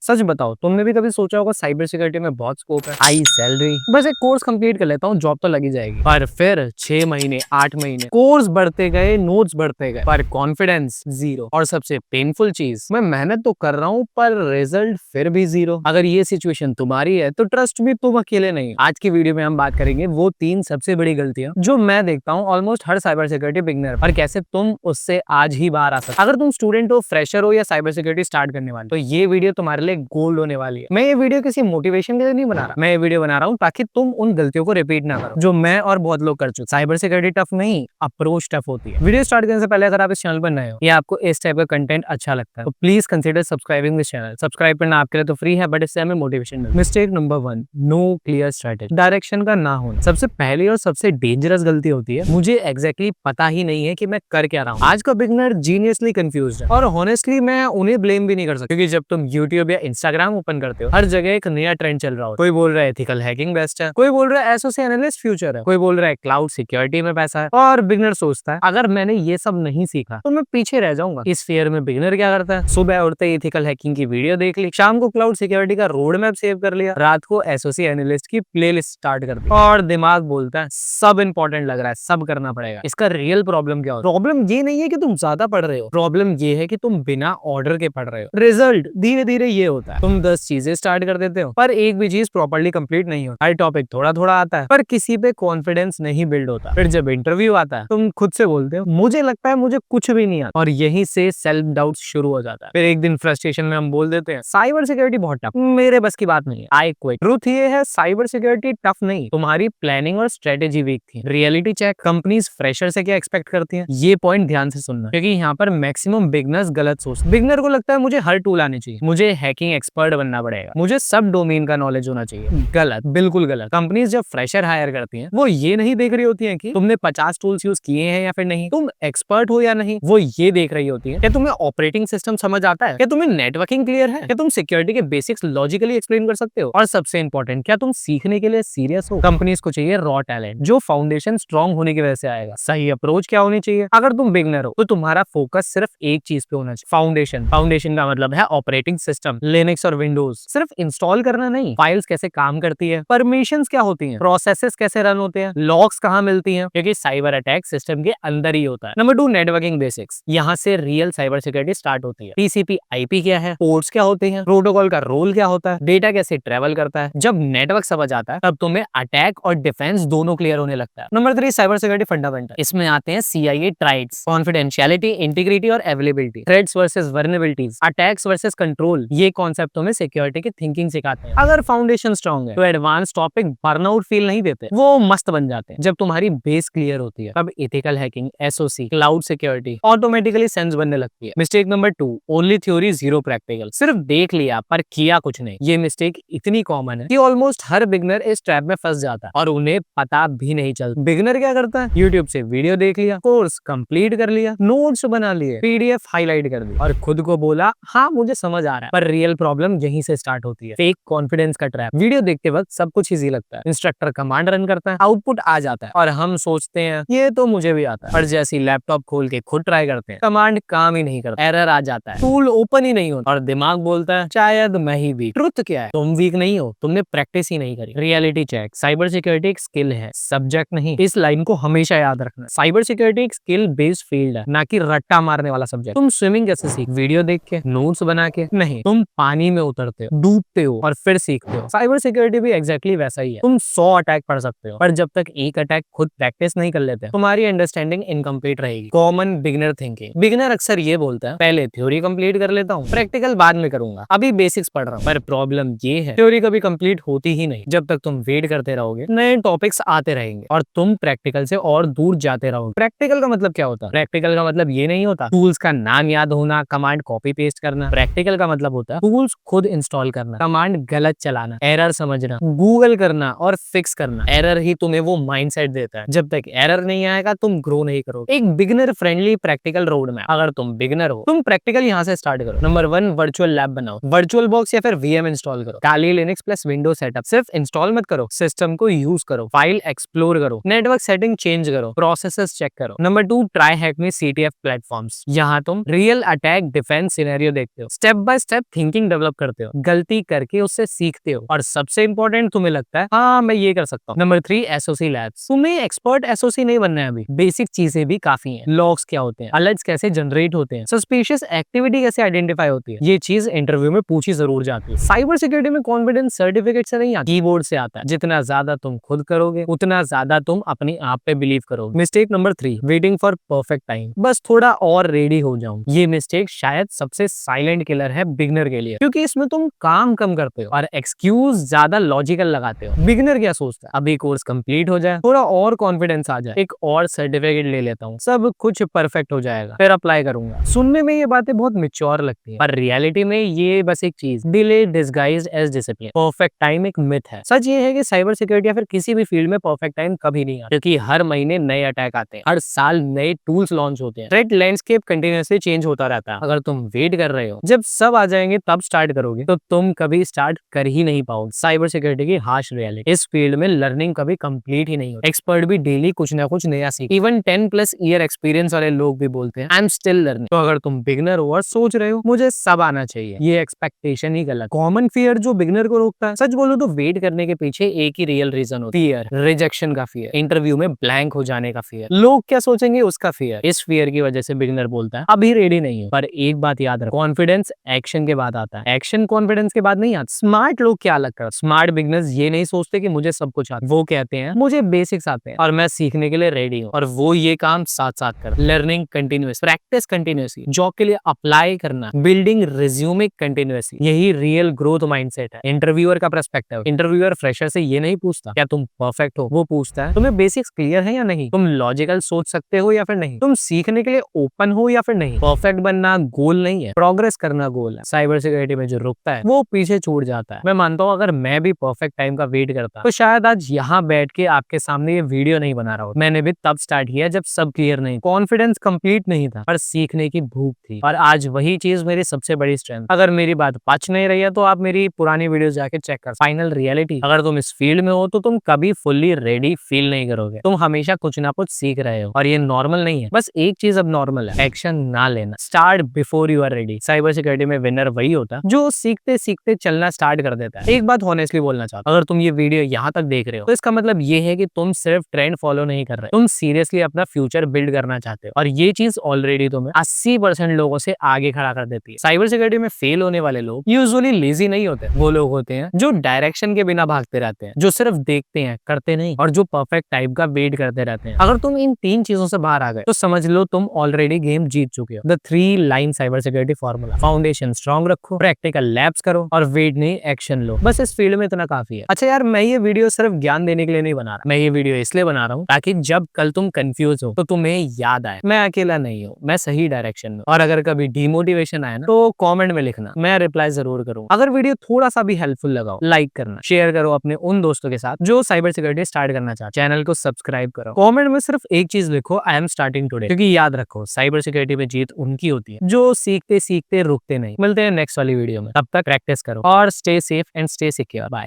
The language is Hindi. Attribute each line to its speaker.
Speaker 1: सच बताओ, तुमने भी कभी सोचा होगा साइबर सिक्योरिटी में बहुत स्कोप है, हाई सैलरी, बस एक कोर्स कंप्लीट कर लेता हूँ, जॉब तो लगी जाएगी। पर फिर 6 महीने 8 महीने कोर्स बढ़ते गए, नोट्स बढ़ते गए, पर कॉन्फिडेंस जीरो। और सबसे पेनफुल चीज, मैं मेहनत तो कर रहा हूँ पर रिजल्ट फिर भी जीरो। अगर ये सिचुएशन तुम्हारी है तो ट्रस्ट भी तुम अकेले नहीं। आज की वीडियो में हम बात करेंगे वो 3 सबसे बड़ी गलतियां जो मैं देखता हूँ ऑलमोस्ट हर साइबर सिक्योरिटी बिगिनर, और कैसे तुम उससे आज ही बाहर आ सकते। अगर तुम स्टूडेंट हो, फ्रेशर हो या साइबर सिक्योरिटी स्टार्ट करने वाले, तो ये वीडियो तुम्हारे लिए गोल्ड होने वाली है। मैं ये वीडियो किसी मोटिवेशन के लिए नहीं बना रहा, मैं ये वीडियो बना रहा हूँ ताकि तुम उन गलतियों को रिपीट ना करो जो मैं और बहुत लोग कर चुके। साइबर सिक्योरिटी टफ नहीं, अप्रोच टफ होती है। वीडियो स्टार्ट करने से पहले अगर आप इस चैनल पर नए हो या आपको इस टाइप का कंटेंट अच्छा लगता है तो please consider subscribing this channel. Subscribe करना आपके लिए तो फ्री है, बट इससे हमें मोटिवेशन मिलता है। Mistake number 1, no clear strategy, direction का ना होना। सबसे पहली और सबसे डेंजरस गलती होती है मुझे एग्जैक्टली पता ही नहीं है कि मैं कर क्या रहा हूँ। आज का बिगिनर जीनियसली कंफ्यूज्ड है, और ऑनेस्टली मैं उन्हें ब्लेम भी नहीं कर सकता, क्योंकि जब तुम यूट्यूब या इंस्टाग्राम ओपन करते हो हर जगह एक नया ट्रेंड चल रहा हो। कोई बोल रहा है एथिकल हैकिंग बेस्ट है, कोई बोल रहा है एसओसी एनालिस्ट फ्यूचर है, कोई बोल रहा है क्लाउड सिक्योरिटी में पैसा है। और बिगिनर सोचता है अगर मैंने ये सब नहीं सीखा तो मैं पीछे रह जाऊंगा। इस फेयर में बिगिनर क्या करता है, सुबह उठते एथिकल हैकिंग की वीडियो देख ली, शाम को क्लाउड सिक्योरिटी का रोड मैप सेव कर लिया, रात को एसओसी एनालिस्ट की प्लेलिस्ट स्टार्ट कर दी, और दिमाग बोलता है सब इंपॉर्टेंट लग रहा है, सब करना पड़ेगा। इसका रियल प्रॉब्लम क्या हो? प्रॉब्लम ये नहीं है कि तुम ज्यादा पढ़ रहे हो, प्रॉब्लम ये है कि तुम बिना ऑर्डर के पढ़ रहे हो। रिजल्ट धीरे धीरे ये होता है, तुम 10 चीजें स्टार्ट कर देते हो पर एक भी चीज प्रॉपर्ली कंप्लीट नहीं होता। हर टॉपिक थोड़ा थोड़ा आता है पर किसी पे कॉन्फिडेंस नहीं बिल्ड होता। फिर जब इंटरव्यू आता है तुम खुद से बोलते हो मुझे लगता है मुझे कुछ भी नहीं आता, और यहीं से सेल्फ डाउट शुरू हो जाता है। फिर एक दिन फ्रस्ट्रेशन में हम बोल देते हैं साइबर सिक्योरिटी बहुत टफ, मेरे बस की बात नहीं है, आई क्विट। ट्रुथ ये है साइबर सिक्योरिटी टफ नहीं, तुम्हारी प्लानिंग और स्ट्रेटेजी वीक थी। रियलिटी चेक, कंपनीज फ्रेशर से क्या एक्सपेक्ट करती हैं, ये पॉइंट ध्यान से सुनना, क्योंकि यहाँ पर मैक्सिमम बिगनर्स गलत सोचते। बिगनर को लगता है मुझे हर टूल आनी चाहिए, मुझे हैकिंग एक्सपर्ट बनना पड़ेगा, मुझे सब डोमेन का नॉलेज होना चाहिए। गलत, बिल्कुल गलत। कंपनीज जब फ्रेशर हायर करती हैं वो ये नहीं देख रही होती हैं कि तुमने 50 टूल्स यूज किए हैं या फिर नहीं, तुम एक्सपर्ट हो या नहीं, वो ये देख रही होती है क्या तुम्हें ऑपरेटिंग सिस्टम समझ आता है, क्या तुम्हें नेटवर्किंग क्लियर है, क्या तुम सिक्योरिटी के बेसिक्स लॉजिकली एक्सप्लेन कर सकते हो, और सबसे इंपॉर्टेंट क्या तुम सीखने के लिए सीरियस हो। कंपनीज को चाहिए रॉ टैलेंट जो फाउंडेशन स्ट्रॉन्ग होने की वजह से आएगा। सही अप्रोच क्या होनी चाहिए, अगर तुम बिगनर हो तो तुम्हारा फोकस सिर्फ एक चीज पे होना चाहिए, फाउंडेशन। फाउंडेशन का मतलब है ऑपरेटिंग सिस्टम, लिनक्स और विंडोज सिर्फ इंस्टॉल करना नहीं, फाइल्स कैसे काम करती है, परमिशंस क्या होती हैं, प्रोसेसेस कैसे रन होते हैं, लॉग्स कहाँ मिलती हैं, क्योंकि साइबर अटैक सिस्टम के अंदर ही होता है। Number 2, networking basics. यहाँ से रियल साइबर सिक्योरिटी स्टार्ट होती है। टीसीपी आईपी क्या है, पोर्ट्स क्या होते हैं, प्रोटोकॉल का रोल क्या होता है, डेटा कैसे ट्रेवल करता है। जब नेटवर्क समझ आता है तब तुम्हें अटैक और डिफेंस दोनों क्लियर होने लगता है। Number 3, cyber security fundamental. इसमें आते हैं CIA ट्राइड्स, कॉन्फिडेंशियलिटी, इंटीग्रिटी और availability, threats versus vulnerabilities, attacks versus control. ये कॉन्सेप्ट तुम्हें सिक्योरिटी की थिंकिंग सिखाते हैं। अगर फाउंडेशन स्ट्रॉन्ग है तो एडवांस टॉपिक बर्नआउट फील नहीं देते, वो मस्त बन जाते हैं। जब तुम्हारी बेस क्लियर होती है तब ethical hacking, SOC, cloud security automatically sense बनने लगती है। Mistake number 2, only theory zero practical. सिर्फ देख लिया पर किया कुछ नहीं। ये मिस्टेक इतनी कॉमन है कि ऑलमोस्ट हर बिगनर इस ट्रैप में फंस जाता है और उन्हें पता भी नहीं चलता। बिगनर क्या करता है, यूट्यूब से वीडियो देख लिया, कोर्स कंप्लीट कर लिया, नोट्स बना लिए, PDF हाईलाइट कर दी, और खुद को बोला हाँ मुझे समझ आ रहा है। पर रियल प्रॉब्लम यहीं से स्टार्ट होती है, फेक कॉन्फिडेंस का ट्रैप। वीडियो देखते वक्त सब कुछ इजी लगता है, इंस्ट्रक्टर कमांड रन करता है, आउटपुट आ जाता है, और हम सोचते हैं ये तो मुझे भी आता है। पर जैसे लैपटॉप खोल के खुद ट्राई करते हैं, कमांड काम ही नहीं करता, एरर आ जाता है, टूल ओपन ही नहीं होता, और दिमाग बोलता है शायद मैं ही वीक। ट्रुथ क्या है, तुम वीक नहीं हो, तुमने प्रैक्टिस ही नहीं करी। रियलिटी चेक, साइबर सिक्योरिटी एक स्किल है, सब्जेक्ट नहीं। इस लाइन को हमेशा याद रखना। साइबर सिक्योरिटी एक स्किल बेस्ड फील्ड है, ना कि रट्टा मारने वाला सब्जेक्ट। तुम स्विमिंग कैसे सीख, वीडियो देख के, नोट्स बना के नहीं, तुम पानी में उतरते हो, डूबते हो और फिर सीखते हो। साइबर सिक्योरिटी भी एग्जैक्टली वैसा ही है। तुम 100 अटैक पढ़ सकते हो पर जब तक एक अटैक खुद प्रैक्टिस नहीं कर लेते तुम्हारी अंडरस्टैंडिंग इनकम्प्लीट रहेगी। कॉमन बिगिनर थिंकिंग, बिगिनर अक्सर ये बोलता है पहले थ्योरी कंप्लीट कर लेता हूँ, प्रैक्टिकल बाद में करूंगा, अभी बेसिक्स पढ़ रहा हूँ। पर प्रॉब्लम ये है थ्योरी कभी कंप्लीट होती ही नहीं। जब तक तुम वेट करते रहोगे नए टॉपिक्स आते रहेंगे और तुम प्रैक्टिकल से और दूर जाते रहोगे। प्रैक्टिकल का मतलब क्या होता है, प्रैक्टिकल का मतलब ये नहीं होता टूल्स का नाम याद होना, कमांड कॉपी पेस्ट करना। प्रैक्टिकल का मतलब होता है टूल्स खुद इंस्टॉल करना, कमांड गलत चलाना, एरर समझना, गूगल करना और फिक्स करना। एरर ही तुम्हें वो माइंडसेट देता है। जब तक एरर नहीं आएगा तुम ग्रो नहीं करोगे। एक beginner friendly practical road map. अगर तुम बिगिनर हो तुम प्रैक्टिकल यहाँ से स्टार्ट करो। नंबर 1, वर्चुअल लैब बनाओ, वर्चुअल बॉक्स या फिर VM इंस्टॉल करो। काली लिनक्स प्लस विंडो सेटअप। सिर्फ इंस्टॉल मत करो, सिस्टम को यूज करो, फाइल एक्सप्लोर करो, नेटवर्क सेटिंग चेंज करो, प्रोसेसेस चेक करो। नंबर 2, ट्राई हैक में CTF प्लेटफॉर्म्स। यहाँ तुम रियल अटैक डिफेंस सिनेरियो देखते हो, step by step thinking thinking develop करते हो, गलती करके उससे सीखते हो, और सबसे इंपॉर्टेंट तुम्हें लगता है हाँ मैं ये कर सकता हूँ। Number 3, SOC labs. तुम्हें एक्सपर्ट एसओसी नहीं बनना है, अभी बेसिक चीजें भी काफी हैं। लॉग्स क्या होते हैं, अलर्ट्स कैसे जनरेट होते हैं, सस्पिशियस एक्टिविटी कैसे आइडेंटिफाई होती है, ये चीज इंटरव्यू में पूछी जरूर जाती है। साइबर सिक्योरिटी में कॉन्फिडेंस सर्टिफिकेट से नहीं आता, कीबोर्ड से आता है। जितना ज्यादा तुम खुद करोगे उतना ज्यादा तुम अपने आप पे बिलीव करोगे। Mistake number 3, waiting for perfect time. बस थोड़ा और रेडी हो जाऊं। ये मिस्टेक शायद सबसे साइलेंट किलर है बिगिनर के लिए, क्योंकि इसमें तुम काम कम करते हो और एक्सक्यूज ज्यादा लॉजिकल लगाते हो। बिगिनर क्या सोचता है, अभी कोर्स कंप्लीट हो जाए, थोड़ा और कॉन्फिडेंस आ जाए, एक और सर्टिफिकेट ले लेता हूँ, सब कुछ परफेक्ट हो जाएगा, फिर अप्लाई करूंगा। सुनने में ये बातें बहुत मैच्योर लगती है, पर रियलिटी में ये बस एक चीज, delay disguised as discipline. Perfect time एक मिथ है। सच ये है कि साइबर सिक्योरिटी या फिर किसी भी फील्ड में परफेक्ट टाइम कभी नहीं आता, क्योंकि हर महीने नए अटैक आते हैं, हर साल नए टूल्स लॉन्च होते हैं, थ्रेट लैंडस्केप कंटिन्यूअसली चेंज होता रहता है। अगर तुम वेट कर रहे हो जब सब आ जाएंगे तब स्टार्ट करोगे तो तुम कभी स्टार्ट कर ही नहीं पाओगे। साइबर सिक्योरिटी की हार्श रियलिटी, इस फील्ड में लर्निंग कभी कंप्लीट ही नहीं होती। एक्सपर्ट भी डेली कुछ ना कुछ नया सीख, इवन 10+ ईयर एक्सपीरियंस वाले लोग भी बोलते हैं आई एम स्टिल लर्निंग। तो अगर तुम बिगिनर हो और सोच रहे हो मुझे सब आना चाहिए, ये एक्सपेक्टेशन ही गलत। कॉमन फियर जो बिगिनर को रोकता है, सच बोलो तो वेट करने के पीछे एक ही रियल रीजन होता है, फियर, रिजेक्शन का फियर, इंटरव्यू में ब्लैंक हो जाने का फियर, लोग क्या सोचेंगे उसका फियर। इस फियर की वजह से बिगिनर बोलता है अभी रेडी नहीं हूं। पर एक बात याद रखो, कॉन्फिडेंस एक्शन के बाद आता है, एक्शन कॉन्फिडेंस के बाद नहीं आता। स्मार्ट लोग क्या अलग करते, स्मार्ट बिगिनर्स ये नहीं सोचते कि मुझे सब कुछ आता है, वो कहते हैं मुझे बेसिक्स आते हैं और मैं सीखने के लिए रेडी हूँ, और वो ये काम साथ साथ कर। Learning continuous, practice continuously, job के लिए अप्लाई करना, बिल्डिंग रिज्यूमे कंटिन्यूअसली, यही रियल ग्रोथ माइंडसेट है। इंटरव्यूअर का पर्सपेक्टिव, इंटरव्यूअर फ्रेशर से ये नहीं पूछता क्या तुम परफेक्ट हो, वो पूछता है तुम्हें बेसिक्स क्लियर है या नहीं, तुम लॉजिकल सोच सकते हो या फिर नहीं, तुम सीखने के लिए ओपन हो या फिर नहीं। परफेक्ट बनना गोल नहीं है, प्रोग्रेस करना गोल है। साइबर सिक्योरिटी में जो रुकता है वो पीछे छूट जाता है। मैं मानता हूँ अगर मैं भी परफेक्ट टाइम का वेट करता तो शायद आज यहाँ बैठ के आपके सामने ये वीडियो नहीं बना रहा हूँ। मैंने भी तब स्टार्ट किया जब सब क्लियर नहीं, कॉन्फिडेंस कंप्लीट नहीं था, पर सीखने की भूख थी, और आज वही चीज मेरी सबसे बड़ी स्ट्रेंथ। अगर मेरी बात पच नहीं रही है तो आप मेरी पुरानी वीडियो जाके चेक कर। फाइनल रियलिटी, अगर तुम इस फील्ड में हो तो तुम कभी फुल्ली रेडी फील नहीं करोगे, तुम हमेशा कुछ ना कुछ सीख रहे हो, और ये नॉर्मल नहीं है। बस एक चीज अब नॉर्मल है, एक्शन ना लेना। Start before you are ready. Cyber security में विनर वही होता है जो सीखते सीखते चलना स्टार्ट कर देता है। एक बात ऑनेस्टली बोलना चाहता हूं, अगर तुम ये वीडियो यहाँ तक देख रहे हो तो इसका मतलब ये है कि तुम सिर्फ ट्रेंड फॉलो नहीं कर रहे, तुम सीरियसली अपना फ्यूचर बिल्ड करना चाहते हो, और ये चीज ऑलरेडी तुम्हें 80% लोगों से आगे खड़ा कर देती है। साइबर सिक्योरिटी में फेल होने वाले लोग यूजुअली लेजी नहीं होते, वो लोग होते हैं जो डायरेक्शन के बिना भागते रहते हैं, जो सिर्फ देखते हैं करते नहीं, और जो परफेक्ट टाइप का वेट करते रहते हैं। अगर तुम इन 3 चीजों से बाहर आ गए तो समझ लो तुम ऑलरेडी गेम जीत चुके हो। The 3 line cyber security formula, foundation strong रखो, प्रैक्टिकल लैब्स करो, और वेट नहीं एक्शन लो। बस इस फील्ड में इतना काफी है। अच्छा यार, मैं ये वीडियो सिर्फ ज्ञान देने के लिए नहीं बना रहा, मैं ये वीडियो इसलिए बना रहा हूँ ताकि जब कल तुम कंफ्यूज हो तो तुम्हें याद आए मैं अकेला नहीं हूँ, मैं सही डायरेक्शन में। और अगर कभी डिमोटिवेशन आए ना तो कमेंट में लिखना, मैं रिप्लाई जरूर करूँ। अगर वीडियो थोड़ा सा भी हेल्पफुल लगा, लाइक करना, शेयर करो अपने उन दोस्तों के साथ जो साइबर सिक्योरिटी स्टार्ट करना चाहते। चैनल को सब्सक्राइब करो, कमेंट में सिर्फ एक चीज लिखो, आई एम स्टार्टिंग टुडे, क्योंकि याद रखो साइबर सिक्योरिटी में जीत उनकी होती है जो सीखते सीखते रुकते नहीं। मिलते हैं नेक्स्ट वाली वीडियो में, तब तक प्रैक्टिस करो और stay safe and stay secure. Bye.